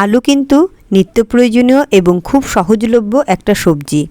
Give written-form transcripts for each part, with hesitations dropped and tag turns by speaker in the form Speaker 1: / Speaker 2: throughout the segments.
Speaker 1: আলু কিন্তু নিত্য প্রয়োজনীয় এবং খুব সহজলভ্য একটা সবজি।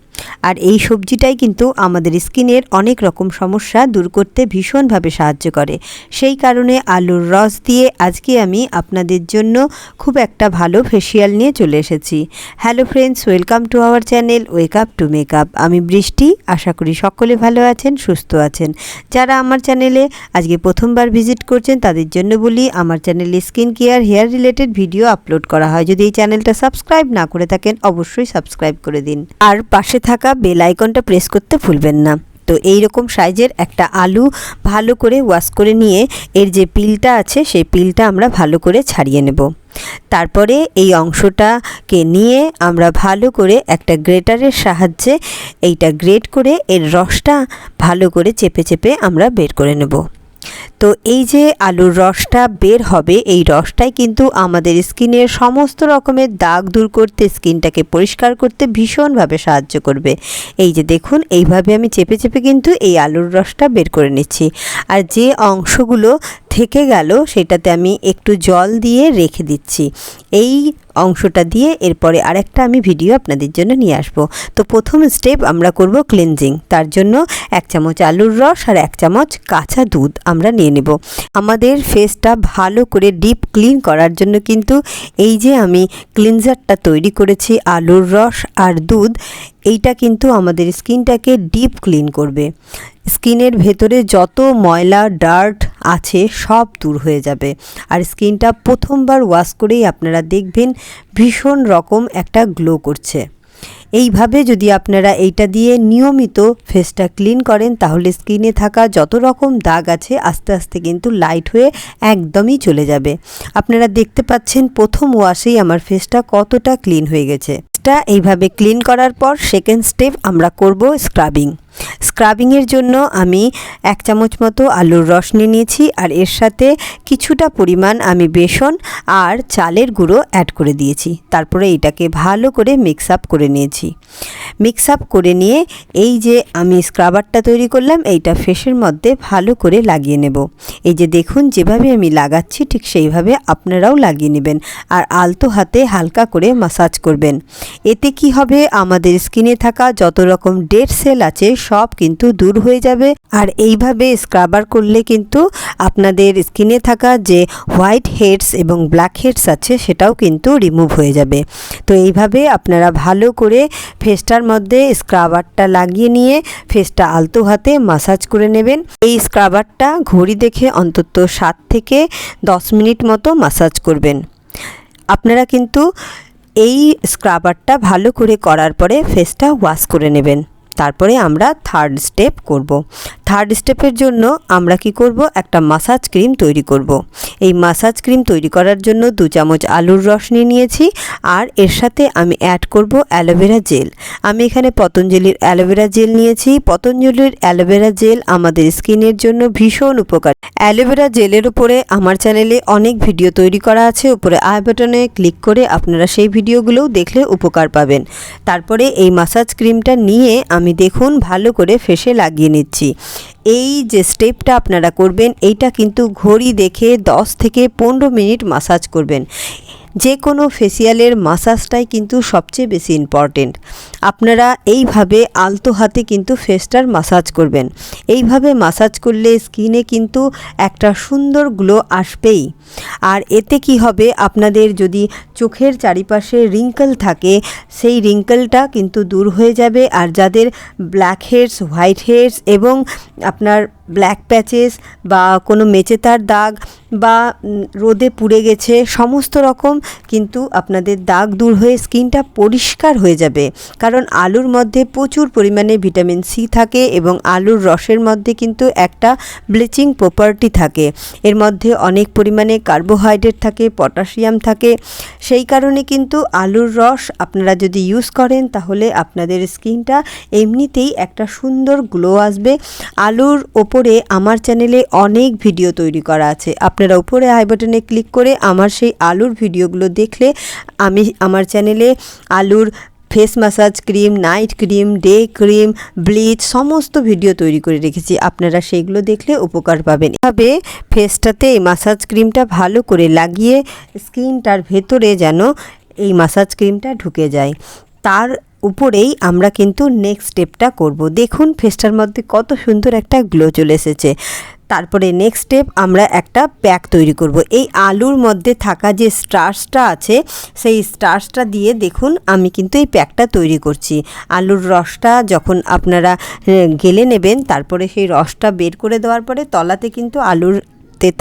Speaker 1: আর এই সবজিটাই কিন্তু আমাদের স্কিনের অনেক রকম সমস্যা দূর করতে ভীষণভাবে সাহায্য করে। সেই কারণে আলুর রস দিয়ে আজকে আমি আপনাদের জন্য খুব একটা ভালো ফেসিয়াল নিয়ে চলে এসেছি। Hello friends, welcome to our channel wake up to makeup. আমি বৃষ্টি, আশা করি সকলে ভালো আছেন, সুস্থ আছেন। যারা আমার চ্যানেলে আজকে প্রথমবার ভিজিট করছেন তাদের জন্য বলি, আমার চ্যানেলে skin care, hair related video upload করা হয়। যদি এই চ্যানেলটা সাবস্ক্রাইব না করে থাকেন অবশ্যই সাবস্ক্রাইব করে দিন, আর পাশে থাকা বেল আইকনটা প্রেস করতে ভুলবেন না। তো এই রকম সাইজের একটা আলু ভালো করে ওয়াশ করে নিয়ে এর যে পিলটা আছে সেই পিলটা আমরা ভালো করে ছাড়িয়ে নেব। তারপরে এই অংশটাকে নিয়ে আমরা ভালো করে একটা গ্রেটারের সাহায্যে এইটা গ্রেট করে এর রসটা ভালো করে চেপে চেপে আমরা বের করে নেব। তো এই যে আলুর রসটা বের হবে, এই রসটাই কিন্তু আমাদের স্কিনের সমস্ত রকমের দাগ দূর করতে, স্কিনটাকে পরিষ্কার করতে ভীষণভাবে সাহায্য করবে। এই যে দেখুন, এইভাবে আমি চেপে চেপে কিন্তু এই আলুর রসটা বের করে নিচ্ছি। আর যে অংশগুলো থেকে গেল সেটাতে আমি একটু জল দিয়ে রেখে দিচ্ছি। এই অংশটা দিয়ে এরপরে আরেকটা আমি ভিডিও আপনাদের জন্য নিয়ে আসব। তো প্রথম স্টেপ আমরা করব ক্লিনজিং। তার জন্য 1 চামচ আলুর রস আর 1 চামচ কাঁচা দুধ আমরা নিয়ে নেব। আমাদের ফেসটা ভালো করে ডিপ ক্লিন করার জন্য কিন্তু এই যে আমি ক্লিনজারটা তৈরি করেছি আলুর রস আর দুধ, এইটা কিন্তু আমাদের স্কিনটাকে ডিপ ক্লিন করবে। স্কিনের ভেতরে যত ময়লা ডার্ট আছে সব দূর হয়ে যাবে। আর স্কিনটা প্রথমবার ওয়াশ করেই আপনারা দেখবেন ভীষণ রকম একটা গ্লো করছে। এইভাবে যদি আপনারা এইটা দিয়ে নিয়মিত ফেসটা ক্লিন করেন তাহলে স্কিনে থাকা যত রকম দাগ আছে আস্তে আস্তে কিন্তু লাইট হয়ে একদমই চলে যাবে। আপনারা দেখতে পাচ্ছেন প্রথম ওয়াশেই আমার ফেসটা কতটা ক্লিন হয়ে গেছে। এইভাবে ক্লিন করার পর সেকেন্ড স্টেপ আমরা করব স্ক্রাবিং। স্ক্রাবিংয়ের জন্য আমি 1 চামচ মতো আলুর রস নিয়ে নিয়েছি, আর এর সাথে কিছুটা পরিমাণ আমি বেসন আর চালের গুঁড়ো অ্যাড করে দিয়েছি। তারপরে এটাকে ভালো করে মিক্স আপ করে নিয়েছি। মিক্স আপ করে নিয়ে এই যে আমি স্ক্রাবারটা তৈরি করলাম এইটা ফেসের মধ্যে ভালো করে লাগিয়ে নেব। এই যে দেখুন, যেভাবে আমি লাগাচ্ছি ঠিক সেইভাবে আপনারাও লাগিয়ে নেবেন, আর আলতো হাতে হালকা করে মাসাজ করবেন। এতে কি হবে, আমাদের স্কিনে থাকা যত রকম ডেড সেল আছে সব কিন্তু দূর হয়ে যাবে। আর এইভাবে স্ক্রাবার করলে কিন্তু আপনাদের স্কিনে থাকা যে হোয়াইট হেডস এবং ব্ল্যাক হেডস আছে সেটাও কিন্তু রিমুভ হয়ে যাবে। তো এইভাবে আপনারা ভালো করে ফেসটার মধ্যে স্ক্রাবারটা লাগিয়ে নিয়ে ফেসটা আলতো হাতে মাসাজ করে নেবেন। এই স্ক্রাবারটা ঘড়ি দেখে অন্তত 7 থেকে 10 মিনিট মতো মাসাজ করবেন। আপনারা কিন্তু এই স্ক্রাবারটা ভালো করে করার পরে ফেসটা ওয়াশ করে নেবেন। তারপরে আমরা থার্ড স্টেপ করব। থার্ড স্টেপের জন্য আমরা কি করব, একটা মাসাজ ক্রিম তৈরি করব। এই মাসাজ ক্রিম তৈরি করার জন্য 2 চামচ আলুর রস নিয়ে নিয়েছি, আর এর সাথে আমি অ্যাড করব অ্যালোভেরা জেল। আমি এখানে পতঞ্জলির অ্যালোভেরা জেল নিয়েছি। পতঞ্জলির অ্যালোভেরা জেল আমাদের স্কিনের জন্য ভীষণ উপকারী। অ্যালোভেরা জেলের উপরে আমার চ্যানেলে অনেক ভিডিও তৈরি করা আছে, উপরে আই বাটনে ক্লিক করে আপনারা সেই ভিডিওগুলোও দেখলে উপকার পাবেন। তারপরে এই মাসাজ ক্রিমটা নিয়ে আমি দেখুন ভালো করে ফেসে লাগিয়ে নিচ্ছি। এই যে স্টেপটা আপনারা করবেন এইটা কিন্তু ঘড়ি দেখে 10 থেকে 15 মিনিট মাসাজ করবেন। যে কোনো ফেসিয়ালের মাসাজটাই কিন্তু সবচেয়ে বেশি ইম্পর্টেন্ট। আপনারা এইভাবে আলতো হাতে কিন্তু ফেসটার মাসাজ করবেন। এইভাবে মাসাজ করলে স্কিনে কিন্তু একটা সুন্দর গ্লো আসবেই। আর এতে কি হবে, আপনাদের যদি চোখের চারিপাশে রিঙ্কেল থাকে সেই রিঙ্কেলটা কিন্তু দূর হয়ে যাবে। আর যাদের ব্ল্যাক হেডস, হোয়াইট হেডস এবং আপনার ব্ল্যাক প্যাচেস বা কোনো মেচেতার দাগ বা রোদে পুড়ে গেছে, সমস্ত রকম কিন্তু আপনাদের দাগ দূর হয়ে স্কিনটা পরিষ্কার হয়ে যাবে। কারণ আলুর মধ্যে প্রচুর পরিমাণে ভিটামিন সি থাকে এবং আলুর রসের মধ্যে কিন্তু একটা ব্লিচিং প্রপার্টি থাকে। এর মধ্যে অনেক পরিমাণে কার্বোহাইড্রেট থাকে, পটাশিয়াম থাকে। সেই কারণে কিন্তু আলুর রস আপনারা যদি ইউজ করেন তাহলে আপনাদের স্কিনটা এমনিতেই একটা সুন্দর গ্লো আসবে। আলুর ওপরে আমার চ্যানেলে অনেক ভিডিও তৈরি করা আছে। আপনারা উপরে আই বাটনে ক্লিক করে আমার সেই আলুর ভিডিওগুলো দেখলে আমি আমার চ্যানেলে আলুর face massage cream, night cream, day cream, bleach সমস্ত ভিডিও তৈরি করে রেখেছি, আপনারা সেইগুলো দেখলে উপকার পাবেন। এভাবে ফেসটাতে এই ম্যাসাজ ক্রিমটা ভালো করে লাগিয়ে স্কিনটার ভেতরে যেন এই ম্যাসাজ ক্রিমটা ঢুকে যায়, তার উপরেই আমরা কিন্তু নেক্সট স্টেপটা করব। দেখুন ফেসটার মধ্যে কত সুন্দর একটা গ্লো চলে এসেছে। তারপরে নেক্সট স্টেপ আমরা একটা প্যাক তৈরি করব। এই আলুর মধ্যে থাকা যে স্টার্চটা আছে সেই স্টার্চটা দিয়ে দেখুন আমি কিন্তু এই প্যাকটা তৈরি করছি। আলুর রসটা যখন আপনারা গেলে নেবেন, তারপরে সেই রসটা বের করে দেওয়ার পরে তলাতে কিন্তু আলুর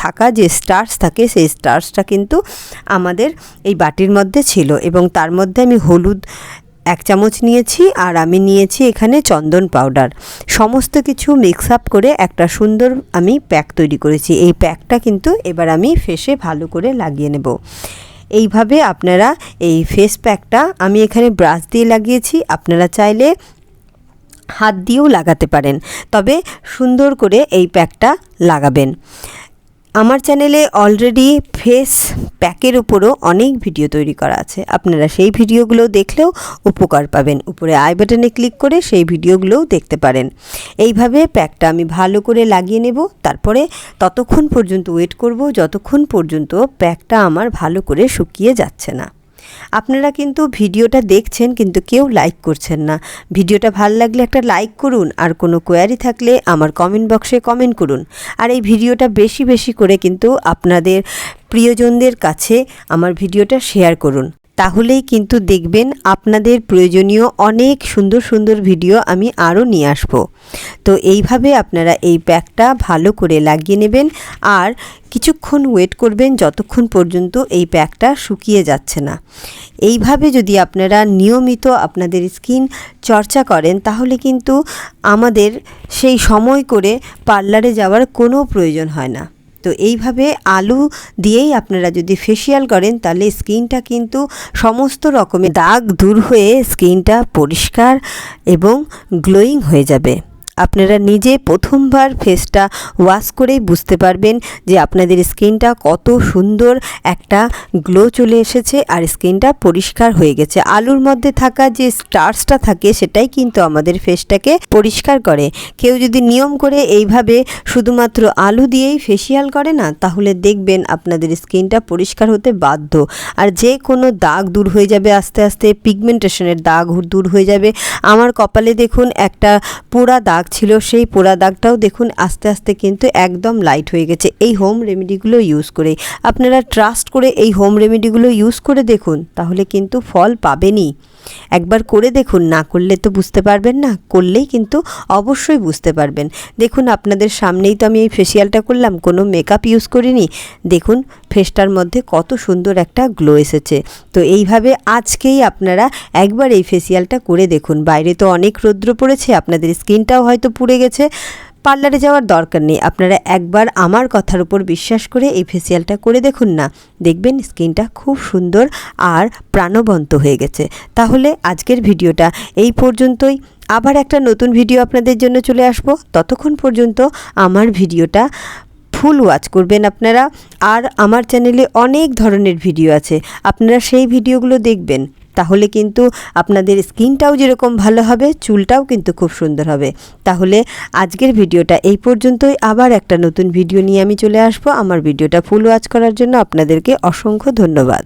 Speaker 1: থাকা যে স্টার্চ থাকে সেই স্টার্চটা কিন্তু আমাদের এই বাটির মধ্যে ছিল, এবং তার মধ্যে আমি হলুদ 1 চামচ নিয়েছি, আর আমি নিয়েছি এখানে চন্দন পাউডার। সমস্ত কিছু মিক্স আপ করে একটা সুন্দর আমি প্যাক তৈরি করেছি। এই প্যাকটা কিন্তু এবার আমি ফেসে ভালো করে লাগিয়ে নেব। এইভাবে আপনারা এই ফেস প্যাকটা আমি এখানে ব্রাশ দিয়ে লাগিয়েছি, আপনারা চাইলে হাত দিয়েও লাগাতে পারেন, তবে সুন্দর করে এই প্যাকটা লাগাবেন। আমার চ্যানেলে অলরেডি ফেস প্যাকের উপরও অনেক ভিডিও তৈরি করা আছে, আপনারা সেই ভিডিওগুলো দেখলেও উপকার পাবেন। উপরে আই বাটনে ক্লিক করে সেই ভিডিওগুলোও দেখতে পারেন। এইভাবে প্যাকটা আমি ভালো করে লাগিয়ে নেব, তারপরে ততক্ষণ পর্যন্ত ওয়েট করব যতক্ষণ পর্যন্ত প্যাকটা আমার ভালো করে শুকিয়ে যাচ্ছে না। আপনারা কিন্তু ভিডিওটা দেখছেন কিন্তু কেউ লাইক করছেন না। ভিডিওটা ভালো লাগলে একটা লাইক করুন, আর কোনো কোয়ারি থাকলে আমার কমেন্ট বক্সে কমেন্ট করুন। আর এই ভিডিওটা বেশি বেশি করে কিন্তু আপনাদের প্রিয়জনদের কাছে আমার ভিডিওটা শেয়ার করুন, তাহলেই কিন্তু দেখবেন আপনাদের প্রয়োজনীয় অনেক সুন্দর সুন্দর ভিডিও আমি আরও নিয়ে আসব। তো এইভাবে আপনারা এই প্যাকটা ভালো করে লাগিয়ে নেবেন, আর কিছুক্ষণ ওয়েট করবেন যতক্ষণ পর্যন্ত এই প্যাকটা শুকিয়ে যাচ্ছে না। এইভাবে যদি আপনারা নিয়মিত আপনাদের স্কিন চর্চা করেন, তাহলে কিন্তু আমাদের সেই সময় করে পার্লারে যাওয়ার কোনো প্রয়োজন হয় না। তো এইভাবে আলু দিয়েই আপনারা যদি ফেসিয়াল করেন, তাহলে স্কিনটা কিন্তু সমস্ত রকমের দাগ দূর হয়ে স্কিনটা পরিষ্কার এবং গ্লোয়িং হয়ে যাবে। আপনারা নিজে প্রথমবার ফেসটা ওয়াশ করেই বুঝতে পারবেন যে আপনাদের স্কিনটা কত সুন্দর একটা গ্লো চলে এসেছে, আর স্কিনটা পরিষ্কার হয়ে গেছে। আলুর মধ্যে থাকা যে স্টার্চটা থাকে সেটাই কিন্তু আমাদের ফেসটাকে পরিষ্কার করে। কেউ যদি নিয়ম করে এইভাবে শুধুমাত্র আলু দিয়েই ফেসিয়াল করে না, তাহলে দেখবেন আপনাদের স্কিনটা পরিষ্কার হতে বাধ্য, আর যে কোনো দাগ দূর হয়ে যাবে আস্তে আস্তে, পিগমেন্টেশনের দাগ দূর হয়ে যাবে। আমার কপালে দেখুন একটা পোড়া দাগ ছিল, সেই পোড়া দাগটাও দেখুন আস্তে আস্তে কিন্তু একদম লাইট হয়ে গেছে এই হোম রেমেডিগুলো ইউজ করে। আপনারা ট্রাস্ট করে এই হোম রেমেডিগুলো ইউজ করে দেখুন, তাহলে কিন্তু ফল পাবেনই। একবার করে দেখুন, না করলে তো বুঝতে পারবেন না, করলেই কিন্তু অবশ্যই বুঝতে পারবেন। দেখুন আপনাদের সামনেই তো আমি এই ফেসিয়ালটা করলাম, কোনো মেকআপ ইউজ করিনি। দেখুন ফেসটার মধ্যে কত সুন্দর একটা গ্লো এসেছে। তো এইভাবে আজকেই আপনারা একবার এই ফেসিয়ালটা করে দেখুন। বাইরে তো অনেক রৌদ্র পড়েছে, আপনাদের স্কিনটাও হয়তো পুড়ে গেছে, পার্লারে যাওয়ার দরকার নেই। আপনারা একবার আমার কথার উপর বিশ্বাস করে এই ফেসিয়ালটা করে দেখুন না, দেখবেন স্কিনটা খুব সুন্দর আর প্রাণবন্ত হয়ে গেছে। তাহলে আজকের ভিডিওটা এই পর্যন্তই। আবার একটা নতুন ভিডিও আপনাদের জন্য চলে আসব। ততক্ষণ পর্যন্ত আমার ভিডিওটা ফুল ওয়াচ করবেন আপনারা। আর আমার চ্যানেলে অনেক ধরনের ভিডিও আছে, আপনারা সেই ভিডিওগুলো দেখবেন, তাহলে কিন্তু আপনাদের স্কিনটাও যেরকম ভালো হবে, চুলটাও কিন্তু খুব সুন্দর হবে। তাহলে আজকের ভিডিওটা এই পর্যন্তই। আবার একটা নতুন ভিডিও নিয়ে আমি চলে আসব। আমার ভিডিওটা ফুল ওয়াচ করার জন্য আপনাদেরকে অসংখ্য ধন্যবাদ।